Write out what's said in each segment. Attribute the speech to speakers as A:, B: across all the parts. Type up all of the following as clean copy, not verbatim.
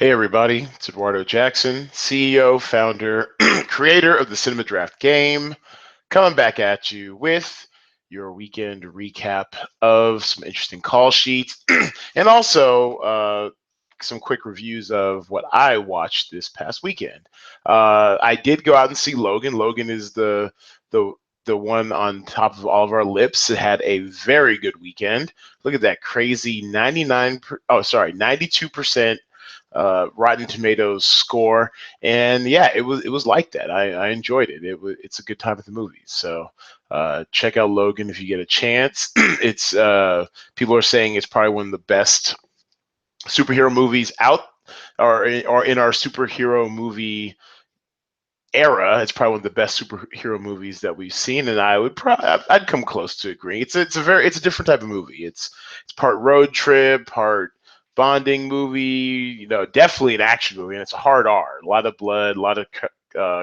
A: Hey everybody, it's Eduardo Jackson, CEO, founder, creator of the Cinema Draft Game, coming back at you with your weekend recap of some interesting call sheets and also some quick reviews of what I watched this past weekend. I did go out and see Logan. Logan is the the one on top of all of our lips. It had a very good weekend. Look at that crazy 92% Rotten Tomatoes score, and yeah, it was like that. I enjoyed it. It's a good time at the movies. So check out Logan if you get a chance. It's people are saying it's probably one of the best superhero movies out, or in our superhero movie era. It's probably one of the best superhero movies that we've seen, and I'd come close to agreeing. It's a different type of movie. It's part road trip, part bonding movie. Definitely an action movie, and it's a hard R. A lot of blood, a lot of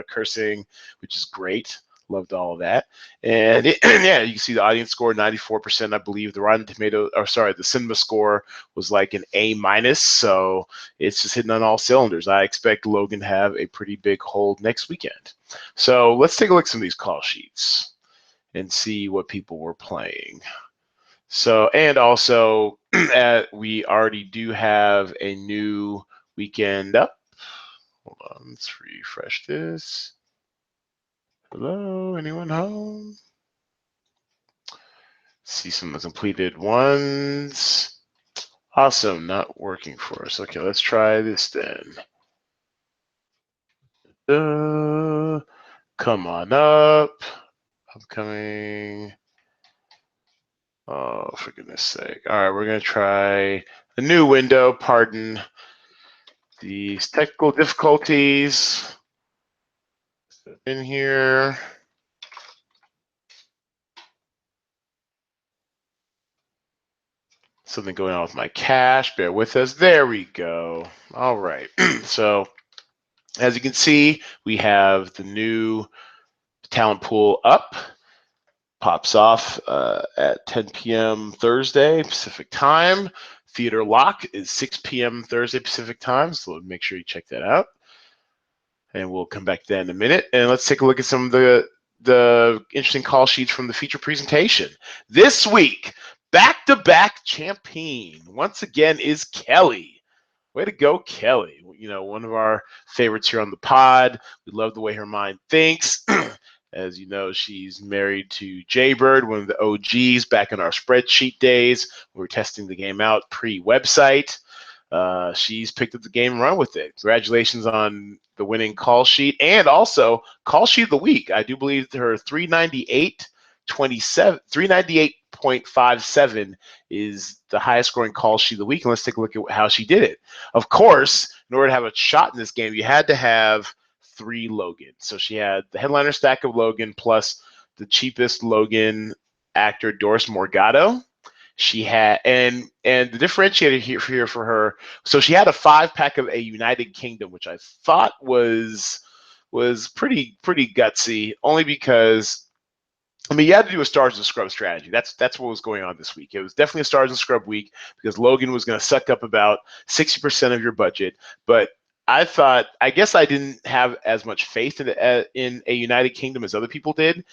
A: cursing, which is great. Loved all of that, and yeah, you can see the audience score 94%. I believe the Rotten Tomato, or sorry, the Cinema score was like an A minus. So it's just hitting on all cylinders. I expect Logan to have a pretty big hold next weekend. So let's take a look at some of these call sheets and see what people were playing. So, and also, we already do have a new weekend up. Hold on, let's refresh this. Hello, anyone home? See some of the completed ones. Awesome, not working for us. Okay, let's try this then. Come on up. Upcoming. Oh, for goodness sake. All right, we're going to try a new window. Pardon these technical difficulties. In here. Something going on with my cache. Bear with us. There we go. All right. So, as you can see, we have the new talent pool up. Pops off at 10 p.m. Thursday Pacific time. Theater lock is 6 p.m. Thursday Pacific time, so make sure you check that out. And we'll come back to that in a minute. And let's take a look at some of the interesting call sheets from the feature presentation. This week, back-to-back champion once again is Kelly. Way to go, Kelly. One of our favorites here on the pod. We love the way her mind thinks. As you know, she's married to Jaybird, one of the OGs back in our spreadsheet days. We were testing the game out pre-website. She's picked up the game and run with it. Congratulations on the winning call sheet and also call sheet of the week. I do believe her 398.57 is the highest scoring call sheet of the week. And let's take a look at how she did it. Of course, in order to have a shot in this game, you had to have 3 Logan. So she had the headliner stack of Logan plus the cheapest Logan actor, Doris Morgado. She had and the differentiator here for her. So she had a 5-pack of a United Kingdom, which I thought was pretty gutsy, only because you had to do a Stars and Scrub strategy. That's what was going on this week. It was definitely a Stars and Scrub week because Logan was going to suck up about 60% of your budget. But I guess I didn't have as much faith in a United Kingdom as other people did.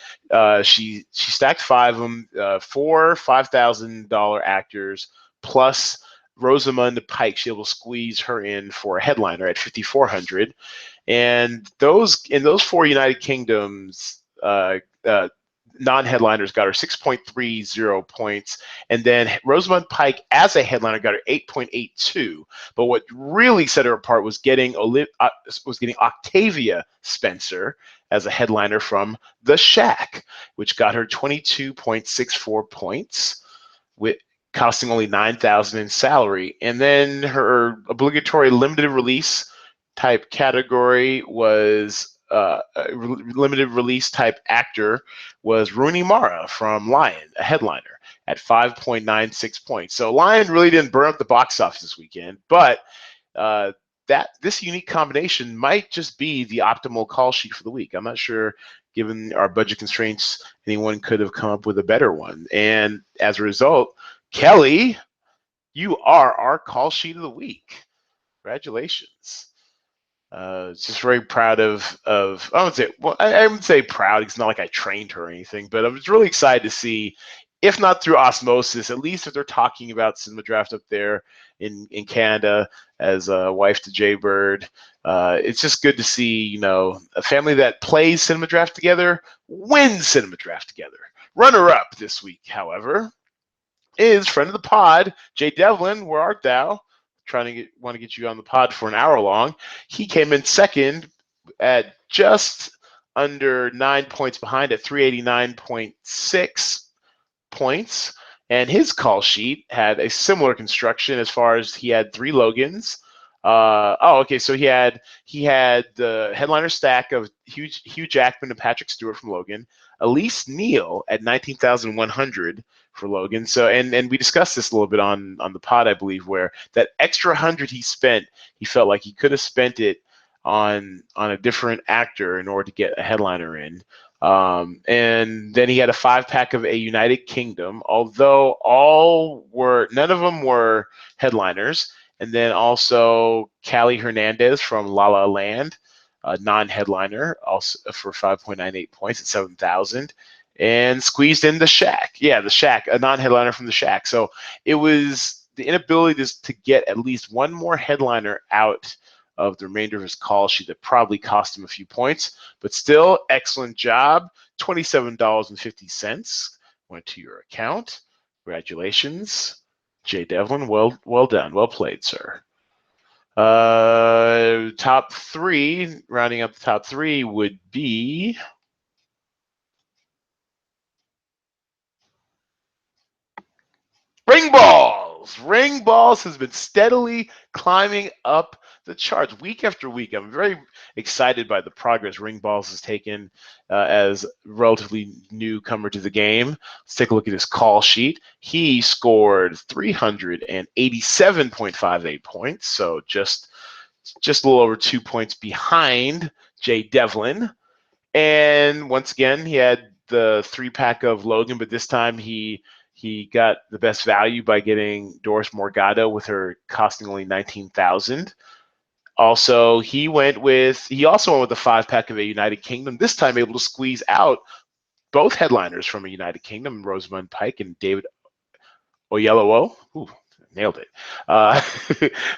A: She stacked 5 of them, 4 $5,000 actors plus Rosamund Pike. She was able to squeeze her in for a headliner at 5,400, and those 4 United Kingdoms. Non-headliners got her 6.30 points, and then Rosamund Pike as a headliner got her 8.82. But what really set her apart was getting Octavia Spencer as a headliner from The Shack, which got her 22.64 points, with costing only $9,000 in salary. And then her obligatory limited release type category was limited release type actor was Rooney Mara from Lion, a headliner at 5.96 points. So Lion really didn't burn up the box office this weekend, but this unique combination might just be the optimal call sheet for the week. I'm not sure, given our budget constraints, anyone could have come up with a better one. And as a result, Kelly, you are our call sheet of the week. Congratulations. Just very proud of I would say, well, I would say proud. It's not like I trained her or anything, but I was really excited to see, if not through osmosis, at least if they're talking about Cinema Draft up there in Canada as a wife to Jay Bird. It's just good to see, a family that plays Cinema Draft together wins Cinema Draft together. Runner up this week, however, is friend of the pod, Jay Devlin. Where art thou? Want to get you on the pod for an hour long. He came in second at just under 9 points behind at 389.6 points. And his call sheet had a similar construction as far as he had 3 Logans. Okay. So he had the headliner stack of Hugh Jackman and Patrick Stewart from Logan, Elise Neal at 19,100 for Logan. So and we discussed this a little bit on the pod, I believe, where that extra 100 he spent, he felt like he could have spent it on a different actor in order to get a headliner in. And then he had a 5-pack of A United Kingdom, although none of them were headliners. And then also Callie Hernandez from La La Land, a non-headliner, also for 5.98 points at 7,000. And squeezed in The Shack. Yeah, The Shack, a non-headliner from The Shack. So it was the inability to get at least one more headliner out of the remainder of his call sheet that probably cost him a few points. But still, excellent job. $27.50 went to your account. Congratulations, Jay Devlin. Well done. Well played, sir. Top 3, rounding up the top 3 would be Ring Balls. Ring Balls has been steadily climbing up the charts week after week. I'm very excited by the progress Ring Balls has taken as a relatively newcomer to the game. Let's take a look at his call sheet. He scored 387.58 points, so just a little over 2 points behind Jay Devlin. And once again, he had the 3-pack of Logan, but this time he got the best value by getting Doris Morgado with her costing only 19,000. Also, he also went with the 5-pack of A United Kingdom, this time able to squeeze out both headliners from A United Kingdom, Rosamund Pike and David Oyelowo. Ooh, nailed it.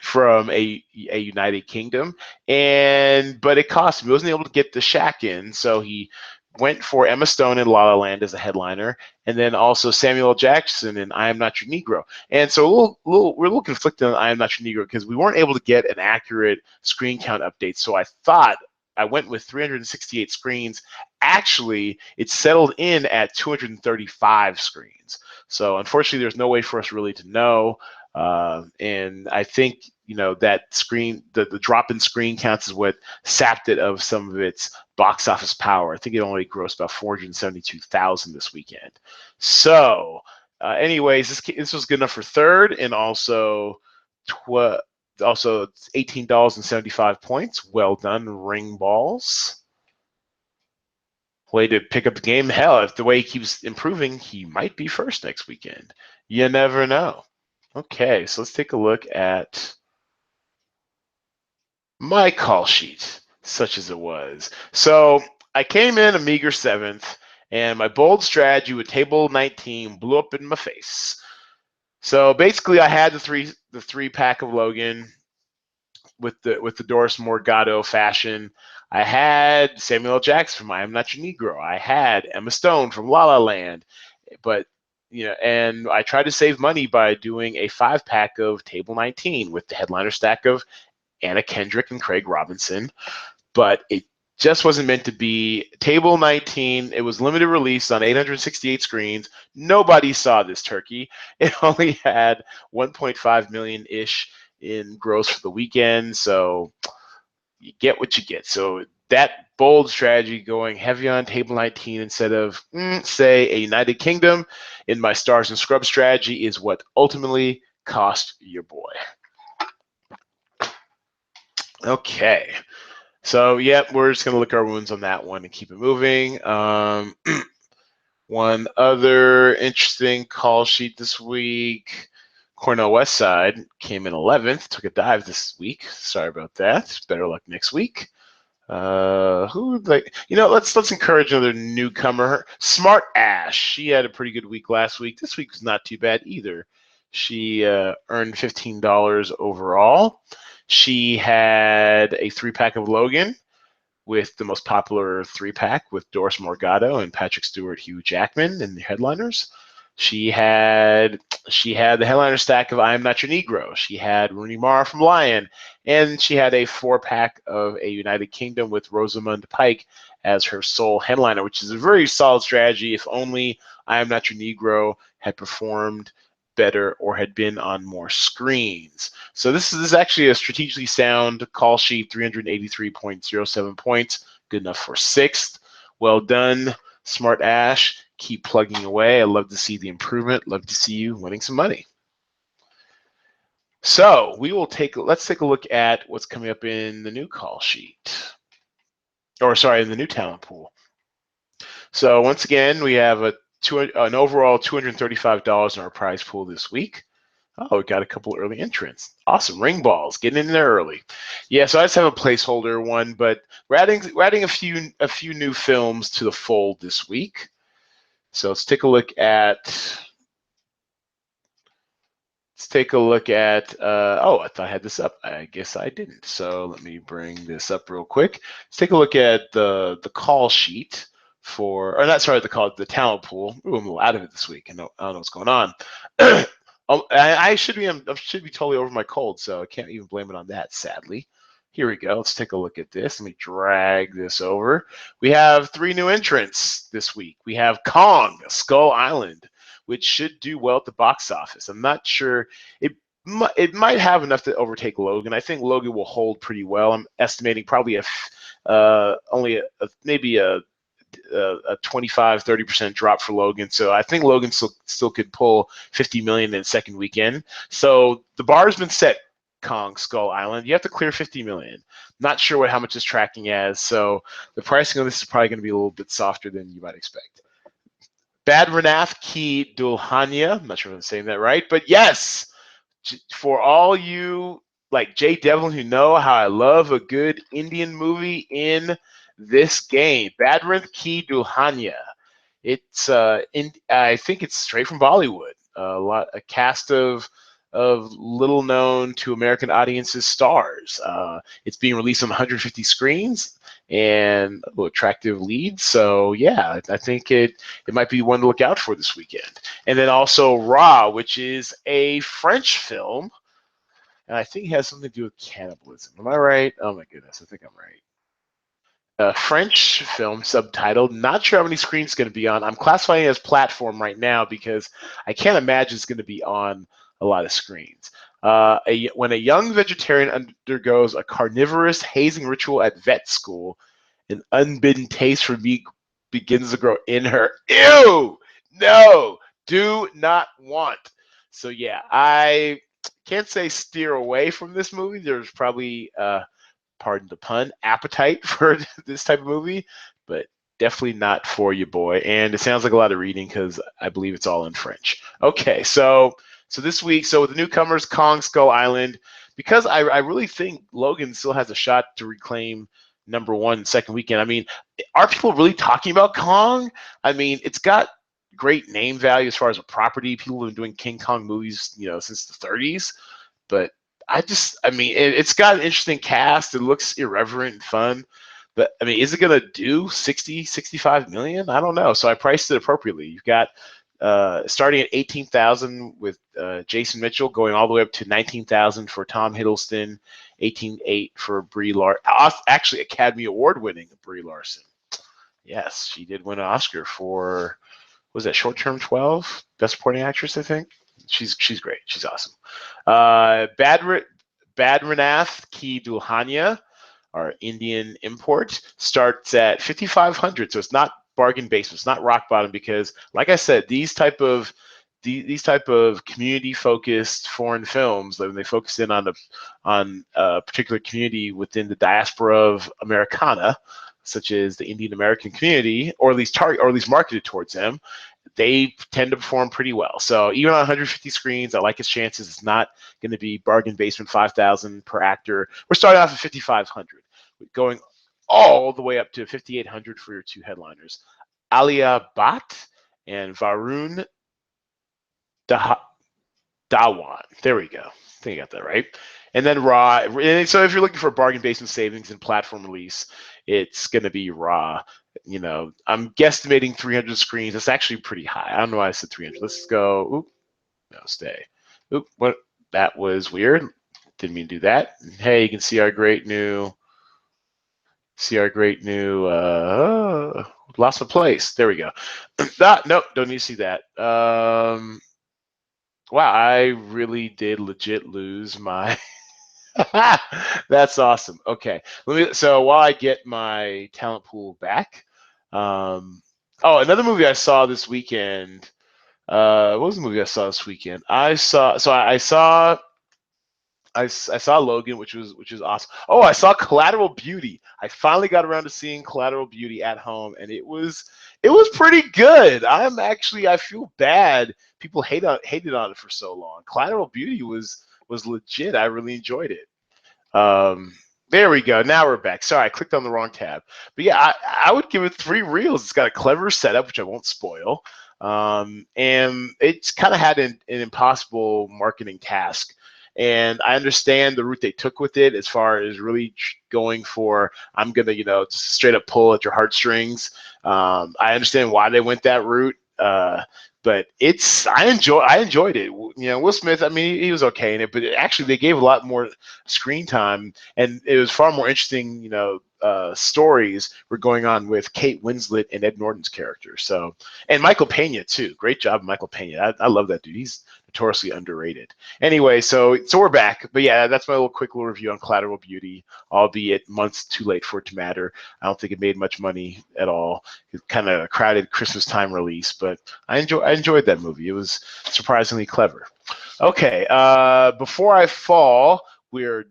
A: From a United Kingdom. But it cost him. He wasn't able to get the Shack in, so he went for Emma Stone in La La Land as a headliner, and then also Samuel L. Jackson in I Am Not Your Negro. And so we're a little conflicted on I Am Not Your Negro because we weren't able to get an accurate screen count update. So I thought I went with 368 screens. Actually, it settled in at 235 screens. So unfortunately, there's no way for us really to know. And I think that the drop in screen counts is what sapped it of some of its box office power. I think it only grossed about 472,000 this weekend. So, anyways, this was good enough for third, and also $18.75 points. Well done, Ring Balls. Way to pick up the game. Hell, if the way he keeps improving, he might be first next weekend. You never know. Okay, so let's take a look at my call sheet, such as it was. So I came in a meager 7th, and my bold strategy with table 19 blew up in my face. So basically, I had the 3-pack of Logan with the Doris Morgado fashion. I had Samuel L. Jackson from I Am Not Your Negro. I had Emma Stone from La La Land, but and I tried to save money by doing a 5-pack of Table 19 with the headliner stack of Anna Kendrick and Craig Robinson, but it just wasn't meant to be. Table 19, it was limited release on 868 screens. Nobody saw this turkey. It only had 1.5 million-ish in gross for the weekend, so you get what you get. So that bold strategy, going heavy on Table 19 instead of, say, A United Kingdom in my Stars and Scrubs strategy, is what ultimately cost your boy. Okay. So, we're just going to lick our wounds on that one and keep it moving. One other interesting call sheet this week. Cornell West Side came in 11th, took a dive this week. Sorry about that. Better luck next week. Who like let's encourage another newcomer. Smart Ash. She had a pretty good week last week. This week was not too bad either. She earned $15 overall. She had a 3-pack of Logan with the most popular 3-pack with Doris Morgado and Patrick Stewart, Hugh Jackman in the headliners. She had the headliner stack of I Am Not Your Negro. She had Rooney Mara from Lion, and she had a 4-pack of a United Kingdom with Rosamund Pike as her sole headliner, which is a very solid strategy. If only I Am Not Your Negro had performed better or had been on more screens. So this is actually a strategically sound call sheet, 383.07 points, good enough for 6th. Well done, Smart Ash. Keep plugging away. I love to see the improvement. Love to see you winning some money. So let's take a look at what's coming up in the new call sheet, or sorry, in the new talent pool. So once again, we have an overall $235 in our prize pool this week. Oh, we got a couple early entrants. Awesome, ring balls, getting in there early. Yeah, so I just have a placeholder one, but we're adding a few new films to the fold this week. So let's take a look at. Oh, I thought I had this up. I guess I didn't. So let me bring this up real quick. Let's take a look at the call sheet for, or not, sorry, the talent pool. Ooh, I'm a little out of it this week. I don't know what's going on. I should be totally over my cold, so I can't even blame it on that, sadly. Here we go. Let's take a look at this. Let me drag this over. We have 3 new entrants this week. We have Kong, Skull Island, which should do well at the box office. I'm not sure. It might have enough to overtake Logan. I think Logan will hold pretty well. I'm estimating probably maybe a 25-30% drop for Logan. So I think Logan still could pull 50 million in the second weekend. So the bar has been set. Kong Skull Island, you have to clear 50 million. Not sure how much is tracking as. So the pricing of this is probably going to be a little bit softer than you might expect. Badrinath Ki Dulhania. I'm not sure if I'm saying that right, but yes, for all you like Jay Devlin who know how I love a good Indian movie in this game, Badrinath Ki Dulhania. It's I think it's straight from Bollywood. A cast of little known to American audiences stars. It's being released on 150 screens and attractive leads. So yeah, I think it might be one to look out for this weekend. And then also Raw, which is a French film, and I think it has something to do with cannibalism. Am I right? Oh my goodness, I think I'm right. French film subtitled. Not sure how many screens it's going to be on. I'm classifying it as platform right now because I can't imagine it's going to be on a lot of screens. When a young vegetarian undergoes a carnivorous hazing ritual at vet school, an unbidden taste for meat begins to grow in her. Ew! No! Do not want. So yeah, I can't say steer away from this movie. There's probably pardon the pun, appetite for this type of movie, but definitely not for you, boy. And it sounds like a lot of reading because I believe it's all in French. Okay, so this week, with the newcomers, Kong Skull Island, because I really think Logan still has a shot to reclaim #1 second weekend. I mean, are people really talking about Kong? I mean, it's got great name value as far as a property. People have been doing King Kong movies, since the 30s, but I mean, it's got an interesting cast. It looks irreverent and fun. But, I mean, is it going to do 60, 65 million? I don't know. So I priced it appropriately. You've got starting at 18,000 with Jason Mitchell, going all the way up to 19,000 for Tom Hiddleston, 18,800 for Brie Larson. Actually, Academy Award winning Brie Larson. Yes, she did win an Oscar for, was that Short Term 12? Best Supporting Actress, I think. She's great. She's awesome. Badrinath Ki Dulhania, our Indian import, starts at 5,500. So it's not bargain basement. It's not rock bottom because, like I said, these type of community-focused foreign films, when they focus in on a particular community within the diaspora of Americana, such as the Indian American community, or at least marketed towards them, they tend to perform pretty well. So even on 150 screens, I like his chances. It's not going to be bargain basement 5,000 per actor. We're starting off at 5,500, going all the way up to 5,800 for your two headliners, Alia Bhatt and Varun Dhawan. There we go. I think I got that right. And then Raw. And so if you're looking for bargain basement savings and platform release, it's going to be Raw. You know, I'm guesstimating 300 screens. That's actually pretty high. I don't know why I said 300. Let's go. Oop, no, stay. Oop, what? That was weird. Didn't mean to do that. Hey, you can see our great new. Lost my place. There we go. Nope, don't need to see that. Wow, I really did legit lose my. That's awesome. Okay, so while I get my talent pool back, oh, another movie I saw this weekend. What was the movie I saw this weekend? I saw Logan, which was awesome. Oh, I saw Collateral Beauty. I finally got around to seeing Collateral Beauty at home, and it was pretty good. I feel bad. People hated on it for so long. Collateral Beauty was legit. I really enjoyed it. There we go. Now we're back. Sorry, I clicked on the wrong tab. But yeah, I would give it 3 reels. It's got a clever setup, which I won't spoil. And it's kind of had an impossible marketing task. And I understand the route they took with it as far as really going for, I'm going to, just straight up pull at your heartstrings. I understand why they went that route. But I enjoyed it. Will Smith, I mean, he was okay in it, but actually they gave a lot more screen time, and it was far more interesting, stories were going on with Kate Winslet and Ed Norton's character. So, and Michael Pena too. Great job, Michael Pena. I love that dude. He's notoriously underrated. Anyway, so we're back. But yeah, that's my quick little review on Collateral Beauty, albeit months too late for it to matter. I don't think it made much money at all. It kind of a crowded Christmas time release, but I enjoyed that movie. It was surprisingly clever. Okay, before I fall, we're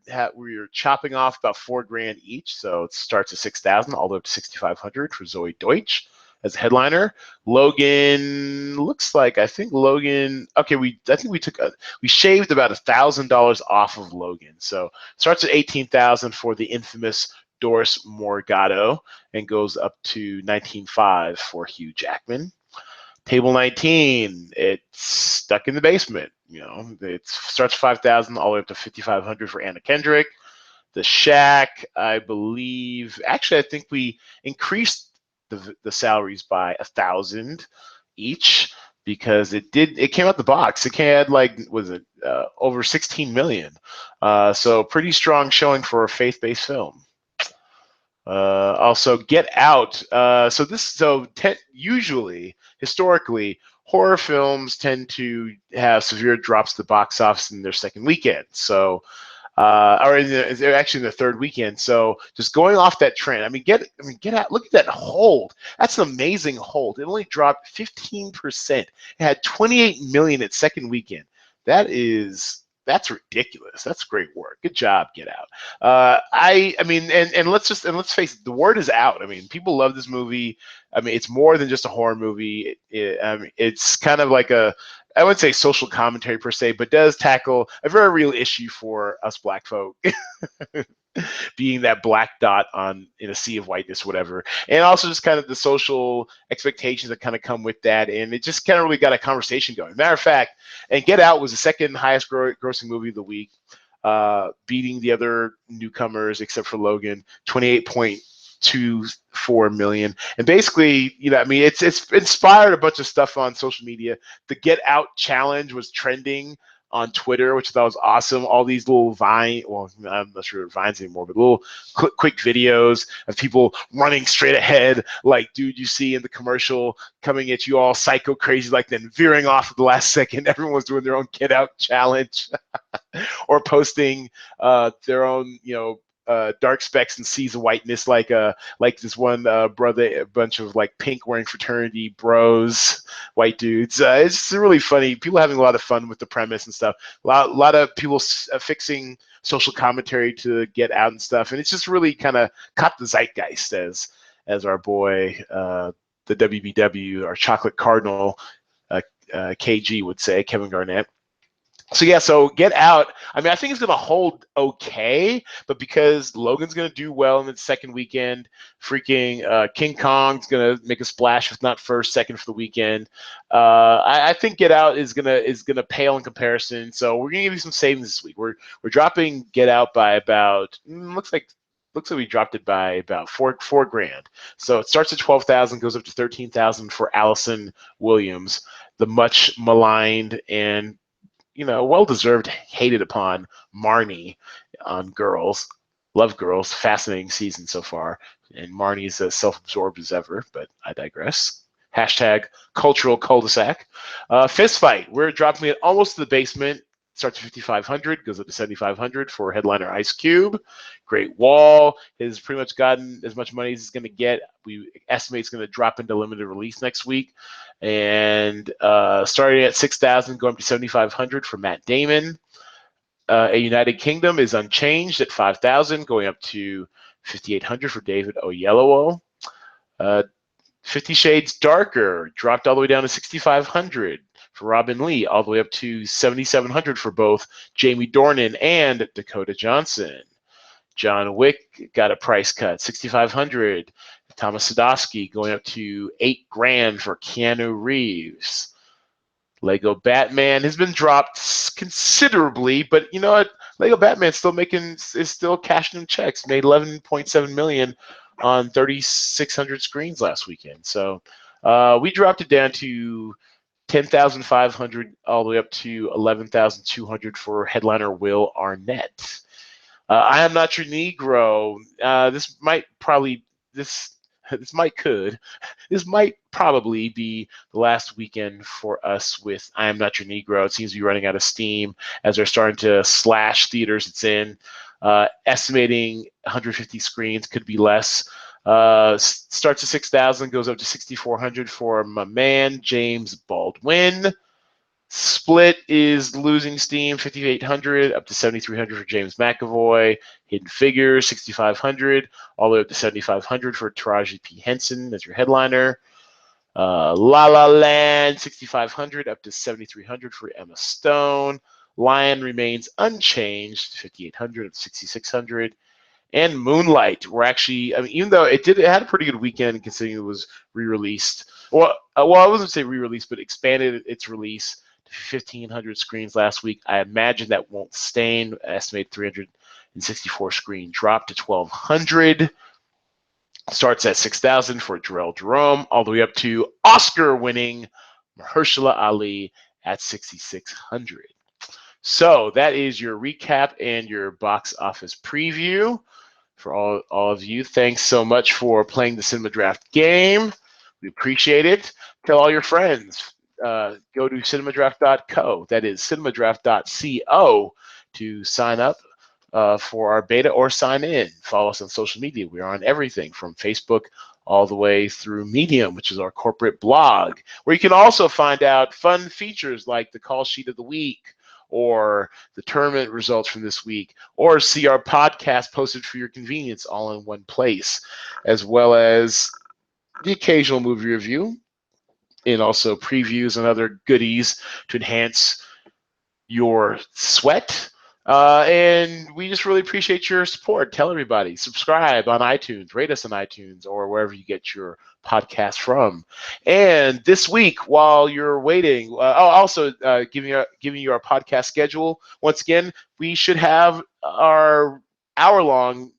A: chopping off about $4,000 each, so it starts at 6,000 all the way up to 6,500 for Zoe Deutch as a headliner. Logan looks like I think Logan. Okay, we shaved about $1,000 off of Logan, so starts at 18,000 for the infamous Doris Morgado and goes up to 19,500 for Hugh Jackman. Table 19, it's Stuck in the Basement. It starts 5,000 all the way up to 5,500 for Anna Kendrick. The Shack, I believe, actually, I think we increased the salaries by 1,000 each because it came out the box. It had over 16 million. So pretty strong showing for a faith-based film. Also, Get Out. Usually, historically, horror films tend to have severe drops to the box office in their second weekend. So, actually in the third weekend. So, just going off that trend. Get Out. Look at that hold. That's an amazing hold. It only dropped 15%. It had 28 million its second weekend. That's ridiculous. That's great work. Good job, Get Out. Let's face it, the word is out. People love this movie. It's more than just a horror movie. It's kind of like I wouldn't say social commentary per se, but does tackle a very real issue for us Black folk. Being that black dot in a sea of whiteness, whatever, and also just kind of the social expectations that kind of come with that, and it just kind of really got a conversation going. Matter of fact, and Get Out was the second highest grossing movie of the week, beating the other newcomers except for Logan, 28.24 million. And basically, it's inspired a bunch of stuff on social media. The Get Out challenge was trending on Twitter, which I thought was awesome. All these little I'm not sure Vines anymore, but little quick videos of people running straight ahead, like dude you see in the commercial coming at you all psycho crazy, like then veering off at the last second. Everyone was doing their own Get Out challenge or posting their own, dark specks and seas of whiteness, like this one brother, a bunch of like pink wearing fraternity bros, white dudes. It's just really funny. People having a lot of fun with the premise and stuff. A lot of people fixing social commentary to Get Out and stuff, and it's just really kind of caught the zeitgeist, as our boy the WBW, our chocolate cardinal, KG would say, Kevin Garnett. So yeah, so Get Out, I mean, I think it's going to hold okay, but because Logan's going to do well in the second weekend, freaking King Kong's going to make a splash, if not first, second for the weekend. I think Get Out is gonna pale in comparison. So we're going to give you some savings this week. We're dropping Get Out by about looks like we dropped it by about four grand. So it starts at 12,000, goes up to 13,000 for Allison Williams, the much maligned and well-deserved, hated upon Marnie on Girls. Love Girls. Fascinating season so far. And Marnie's as self-absorbed as ever, but I digress. Hashtag cultural cul-de-sac. Fist Fight. We're dropping it almost to the basement. Starts at 5,500, goes up to 7,500 for headliner Ice Cube. Great Wall has pretty much gotten as much money as he's going to get. We estimate it's going to drop into limited release next week. And starting at 6,000, going up to 7,500 for Matt Damon. A United Kingdom is unchanged at 5,000, going up to 5,800 for David Oyelowo. 50 Shades Darker dropped all the way down to 6,500 for Robin Lee, all the way up to 7,700 for both Jamie Dornan and Dakota Johnson. John Wick got a price cut, 6,500. Thomas Sadowski going up to 8 grand for Keanu Reeves. Lego Batman has been dropped considerably, but you know what? Lego Batman's is still cashing in checks. Made 11.7 million on 3,600 screens last weekend. So we dropped it down to 10,500 all the way up to 11,200 for headliner Will Arnett. I Am Not Your Negro. This might probably be the last weekend for us with I Am Not Your Negro. It seems to be running out of steam as they're starting to slash theaters it's in. Estimating 150 screens, could be less. Starts at 6,000, goes up to 6,400 for my man James Baldwin. Split is losing steam, 5,800 up to 7,300 for James McAvoy. Hidden Figures, 6,500 all the way up to 7,500 for Taraji P. Henson as your headliner. La La Land, 6,500 up to 7,300 for Emma Stone. Lion remains unchanged, 5,800 up to 6,600. And Moonlight, even though it had a pretty good weekend considering it was re-released. Well, I wasn't say re-released, but expanded its release to 1,500 screens last week. I imagine that won't sustain. I estimate 364 screen drop to 1,200. Starts at 6,000 for Jarrell Jerome, all the way up to Oscar-winning Mahershala Ali at 6,600. So that is your recap and your box office preview for all of you. Thanks so much for playing the Cinema Draft game. We appreciate it. Tell all your friends. Go to cinemadraft.co. That is cinemadraft.co to sign up for our beta or sign in. Follow us on social media. We are on everything from Facebook all the way through Medium, which is our corporate blog, where you can also find out fun features like the call sheet of the week, or the tournament results from this week, or see our podcast posted for your convenience all in one place, as well as the occasional movie review and also previews and other goodies to enhance your sweat. And we just really appreciate your support. Tell everybody, subscribe on iTunes, rate us on iTunes, or wherever you get your podcast from. And this week, while you're waiting, also giving you our podcast schedule. Once again, we should have our hour-long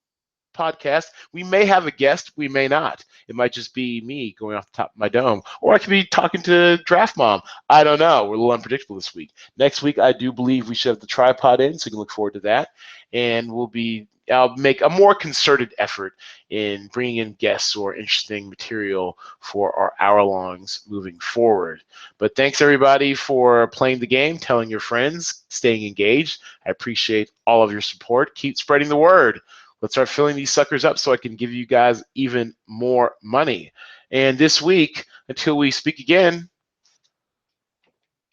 A: podcast. We may have a guest, we may not. It might just be me going off the top of my dome, or I could be talking to Draft Mom. I don't know. We're a little unpredictable this week. Next week, I do believe we should have the tripod in, so you can look forward to that. And I'll make a more concerted effort in bringing in guests or interesting material for our hour-longs moving forward. But thanks, everybody, for playing the game, telling your friends, staying engaged. I appreciate all of your support. Keep spreading the word. Let's start filling these suckers up so I can give you guys even more money. And this week, until we speak again,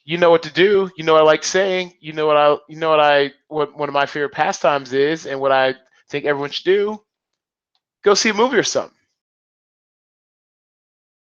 A: you know what to do. You know what I like saying. You know what one of my favorite pastimes is, and what I think everyone should do. Go see a movie or something.